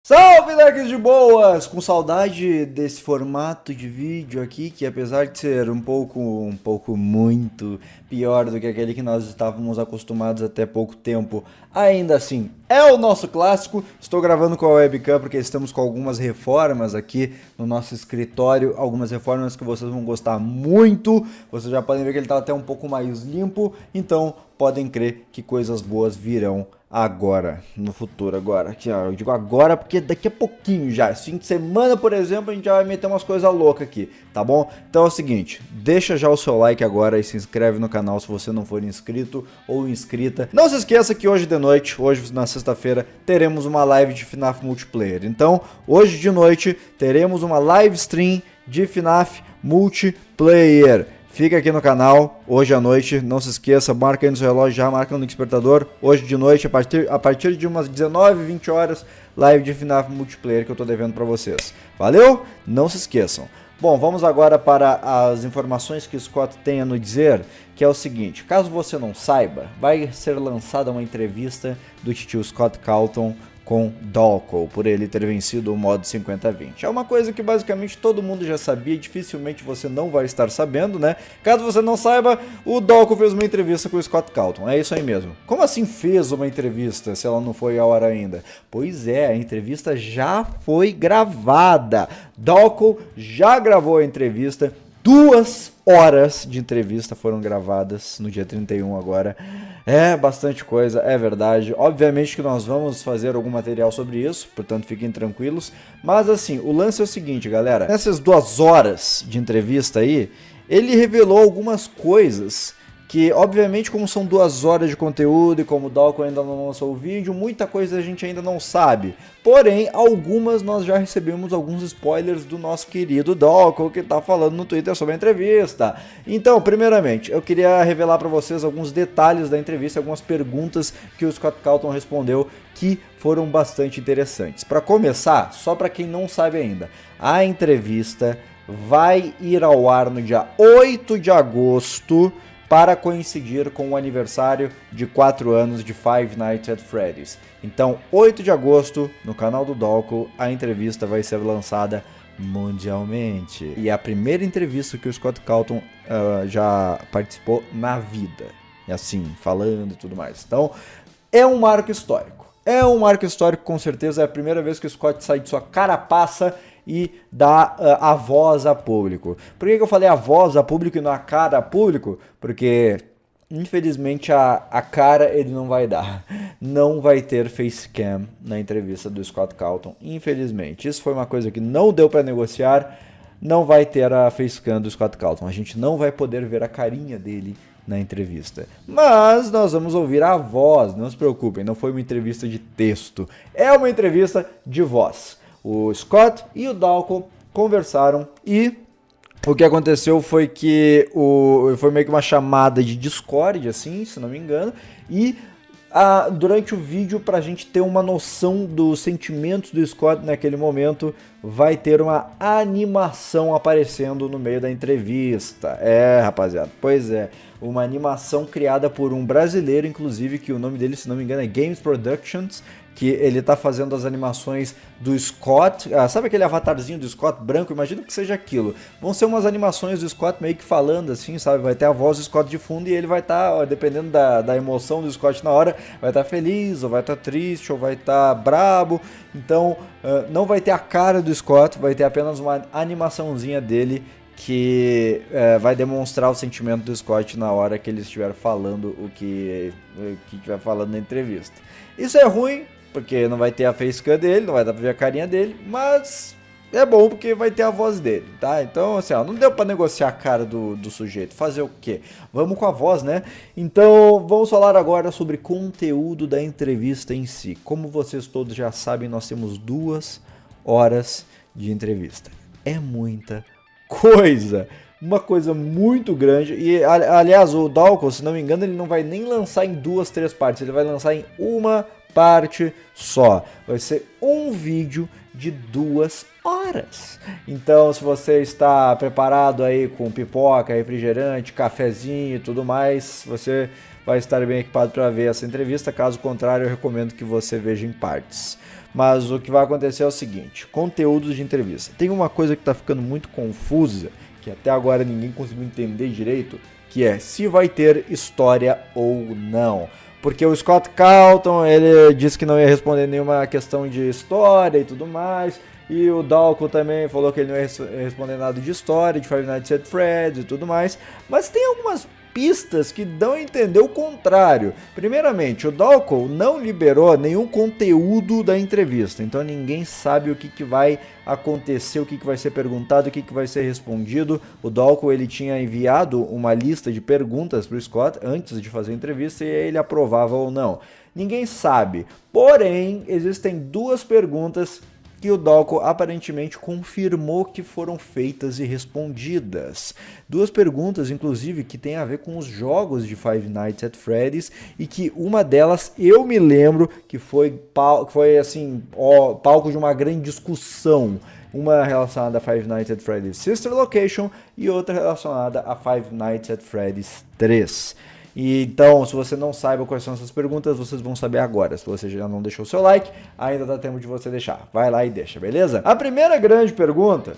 Salve, leques de boas! Com saudade desse formato de vídeo aqui, que apesar de ser um pouco muito pior do que aquele que nós estávamos acostumados até pouco tempo, ainda assim é o nosso clássico. Estou gravando com a webcam porque estamos com algumas reformas aqui no nosso escritório, algumas reformas que vocês vão gostar muito. Vocês já podem ver que ele está até um pouco mais limpo, então podem crer que coisas boas virão agora, no futuro agora. Aqui, ó, eu digo agora porque daqui a pouquinho já, esse fim de semana, por exemplo, a gente já vai meter umas coisas loucas aqui, tá bom? Então é o seguinte, deixa já o seu like agora e se inscreve no canal se você não for inscrito ou inscrita. Não se esqueça que hoje de noite, hoje na sexta-feira, teremos uma live de FNAF Multiplayer. Então, hoje de noite, teremos uma live stream de FNAF Multiplayer. Fica aqui no canal, hoje à noite, não se esqueça, marca aí no seu relógio já, marca no despertador. Hoje de noite, a partir de umas 19, 20 horas, live de FNAF Multiplayer que eu tô devendo pra vocês. Valeu? Não se esqueçam. Bom, vamos agora para as informações que o Scott tem a nos dizer, que é o seguinte, caso você não saiba, vai ser lançada uma entrevista do tio Scott Calton com Dalko, por ele ter vencido o modo 50-20. É uma coisa que basicamente todo mundo já sabia e dificilmente você não vai estar sabendo, né? Caso você não saiba, o Dalko fez uma entrevista com o Scott Calton, é isso aí mesmo. Como assim fez uma entrevista, se ela não foi a hora ainda? Pois é, a entrevista já foi gravada. Dalko já gravou a entrevista, 2 horas de entrevista foram gravadas no dia 31 agora. É bastante coisa, é verdade. Obviamente que nós vamos fazer algum material sobre isso, portanto fiquem tranquilos. Mas assim, o lance é o seguinte, galera. Nessas 2 horas de entrevista aí, ele revelou algumas coisas que, obviamente, como são 2 horas de conteúdo e como o Dalko ainda não lançou o vídeo, muita coisa a gente ainda não sabe. Porém, algumas nós já recebemos alguns spoilers do nosso querido Dalko, que tá falando no Twitter sobre a entrevista. Então, primeiramente, eu queria revelar para vocês alguns detalhes da entrevista, algumas perguntas que o Scott Calton respondeu que foram bastante interessantes. Para começar, só para quem não sabe ainda, a entrevista vai ir ao ar no dia 8 de agosto, para coincidir com o aniversário de 4 anos de Five Nights at Freddy's. Então, 8 de agosto, no canal do Dalko, a entrevista vai ser lançada mundialmente. E é a primeira entrevista que o Scott Calton já participou na vida. E assim, falando e tudo mais. Então, é um marco histórico. É um marco histórico, com certeza. É a primeira vez que o Scott sai de sua carapaça e dá a voz a público. Por que eu falei a voz a público e não a cara a público? Porque, infelizmente, a cara ele não vai dar. Não vai ter facecam na entrevista do Scott Calton, infelizmente. Isso foi uma coisa que não deu para negociar. Não vai ter a facecam do Scott Calton. A gente não vai poder ver a carinha dele na entrevista. Mas nós vamos ouvir a voz, não se preocupem, não foi uma entrevista de texto. É uma entrevista de voz. O Scott e o Dalko conversaram e o que aconteceu foi que foi meio que uma chamada de Discord, assim, se não me engano, e durante o vídeo, pra gente ter uma noção dos sentimentos do Scott naquele momento, vai ter uma animação aparecendo no meio da entrevista. É, rapaziada, pois é, uma animação criada por um brasileiro, inclusive, que o nome dele, se não me engano, é Games Productions, que ele tá fazendo as animações do Scott, sabe aquele avatarzinho do Scott branco? Imagino que seja aquilo. Vão ser umas animações do Scott meio que falando assim, sabe? Vai ter a voz do Scott de fundo e ele vai estar, dependendo da emoção do Scott na hora, vai estar feliz, ou vai estar triste, ou vai estar brabo. Então, não vai ter a cara do Scott, vai ter apenas uma animaçãozinha dele que vai demonstrar o sentimento do Scott na hora que ele estiver falando o que estiver falando na entrevista. Isso é ruim, porque não vai ter a facecam dele, não vai dar pra ver a carinha dele, mas é bom porque vai ter a voz dele, tá? Então, assim, ó, não deu pra negociar a cara do sujeito, fazer o quê? Vamos com a voz, né? Então, vamos falar agora sobre conteúdo da entrevista em si. Como vocês todos já sabem, nós temos 2 horas de entrevista. É muita coisa! Uma coisa muito grande. E, aliás, o Dalko, se não me engano, ele não vai nem lançar em 2, 3 partes. Ele vai lançar em uma parte só. Vai ser um vídeo de 2 horas. Então, se você está preparado aí com pipoca, refrigerante, cafezinho e tudo mais, você vai estar bem equipado para ver essa entrevista. Caso contrário, eu recomendo que você veja em partes. Mas o que vai acontecer é o seguinte: conteúdos de entrevista. Tem uma coisa que está ficando muito confusa, que até agora ninguém conseguiu entender direito, que é se vai ter história ou não. Porque o Scott Calton, ele disse que não ia responder nenhuma questão de história e tudo mais. E o Dalko também falou que ele não ia responder nada de história, de Five Nights at Freddy's e tudo mais. Mas tem algumas pistas que dão a entender o contrário. Primeiramente, o Dalko não liberou nenhum conteúdo da entrevista, então ninguém sabe o que vai acontecer, o que vai ser perguntado, o que vai ser respondido. O Dalko, ele tinha enviado uma lista de perguntas para o Scott antes de fazer a entrevista e ele aprovava ou não. Ninguém sabe. Porém, existem duas perguntas que o Dalko aparentemente confirmou que foram feitas e respondidas. Duas perguntas, inclusive, que tem a ver com os jogos de Five Nights at Freddy's, e que uma delas eu me lembro que foi assim, palco de uma grande discussão. Uma relacionada a Five Nights at Freddy's Sister Location e outra relacionada a Five Nights at Freddy's 3. E então, se você não saiba quais são essas perguntas, vocês vão saber agora. Se você já não deixou o seu like, ainda dá tempo de você deixar. Vai lá e deixa, beleza? A primeira grande pergunta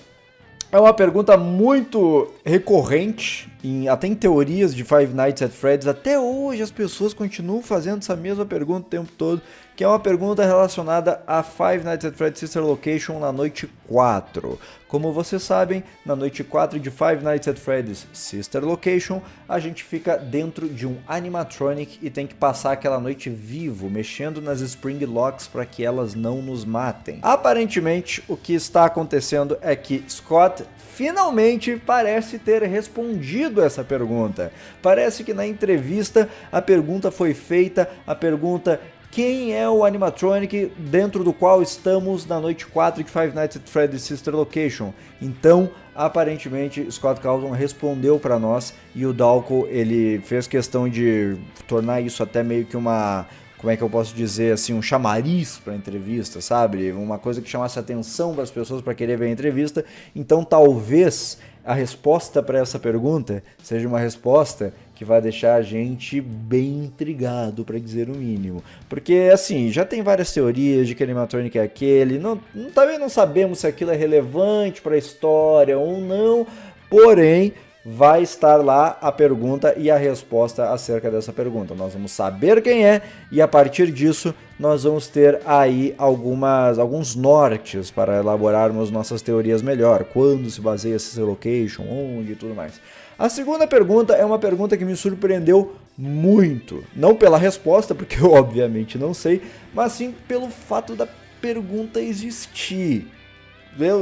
é uma pergunta muito recorrente, até em teorias de Five Nights at Freddy's. Até hoje as pessoas continuam fazendo essa mesma pergunta o tempo todo, que é uma pergunta relacionada a Five Nights at Freddy's Sister Location na noite 4. Como vocês sabem, na noite 4 de Five Nights at Freddy's Sister Location, a gente fica dentro de um animatronic e tem que passar aquela noite vivo, mexendo nas spring locks para que elas não nos matem. Aparentemente, o que está acontecendo é que Scott finalmente parece ter respondido essa pergunta. Parece que na entrevista a pergunta foi feita, a pergunta: quem é o animatronic dentro do qual estamos na noite 4 de Five Nights at Freddy's Sister Location? Então, aparentemente, Scott Calton respondeu para nós e o Dalko, ele fez questão de tornar isso até meio que uma, como é que eu posso dizer assim, um chamariz para a entrevista, sabe? Uma coisa que chamasse atenção para as pessoas para querer ver a entrevista. Então, talvez a resposta para essa pergunta seja uma resposta que vai deixar a gente bem intrigado, para dizer o mínimo. Porque, assim, já tem várias teorias de que animatronic é aquele, também não sabemos se aquilo é relevante para a história ou não, porém, vai estar lá a pergunta e a resposta acerca dessa pergunta. Nós vamos saber quem é e, a partir disso, nós vamos ter aí alguns nortes para elaborarmos nossas teorias melhor. Quando se baseia essa location, onde e tudo mais. A segunda pergunta é uma pergunta que me surpreendeu muito. Não pela resposta, porque eu obviamente não sei, mas sim pelo fato da pergunta existir.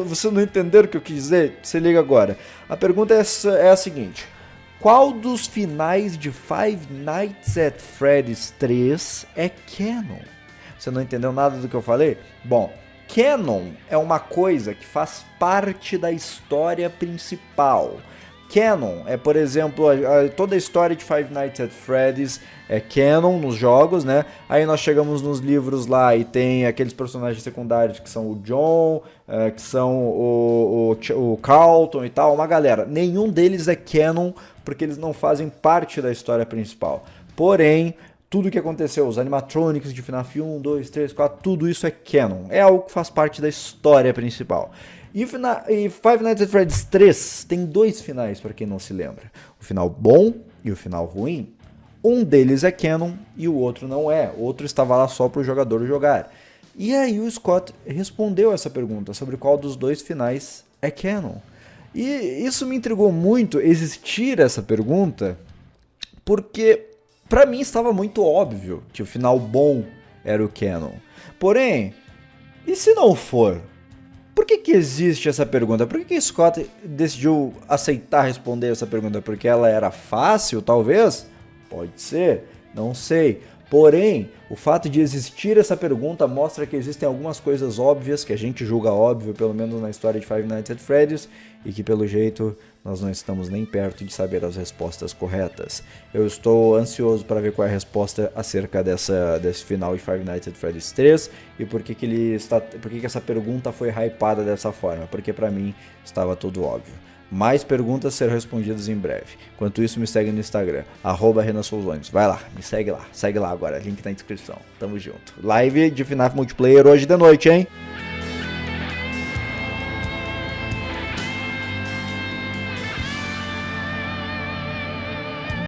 Você não entendeu o que eu quis dizer? Se liga agora. A pergunta é a seguinte: qual dos finais de Five Nights at Freddy's 3 é canon? Você não entendeu nada do que eu falei? Bom, canon é uma coisa que faz parte da história principal. Canon é, por exemplo, toda a história de Five Nights at Freddy's é canon nos jogos, né? Aí nós chegamos nos livros lá e tem aqueles personagens secundários que são o John, que são o Carlton e tal, uma galera. Nenhum deles é canon porque eles não fazem parte da história principal. Porém, tudo que aconteceu, os animatronics de FNAF 1, 2, 3, 4, tudo isso é canon. É algo que faz parte da história principal. E Five Nights at Freddy's 3 tem dois finais, para quem não se lembra. O final bom e o final ruim. Um deles é canon e o outro não é. O outro estava lá só para o jogador jogar. E aí o Scott respondeu essa pergunta sobre qual dos dois finais é canon. E isso me intrigou muito, existir essa pergunta, porque para mim estava muito óbvio que o final bom era o canon. Porém, e se não for? Por que existe essa pergunta? Por que Scott decidiu aceitar responder essa pergunta? Porque ela era fácil, talvez? Pode ser, não sei. Porém, o fato de existir essa pergunta mostra que existem algumas coisas óbvias, que a gente julga óbvio, pelo menos na história de Five Nights at Freddy's, e que pelo jeito nós não estamos nem perto de saber as respostas corretas. Eu estou ansioso para ver qual é a resposta acerca desse final de Five Nights at Freddy's 3 e por que essa pergunta foi hypada dessa forma, porque para mim estava tudo óbvio. Mais perguntas serão respondidas em breve. Enquanto isso, me segue no Instagram, @RenanSouzones. Vai lá, me segue lá. Segue lá agora, link na descrição. Tamo junto. Live de FNAF Multiplayer hoje de noite, hein?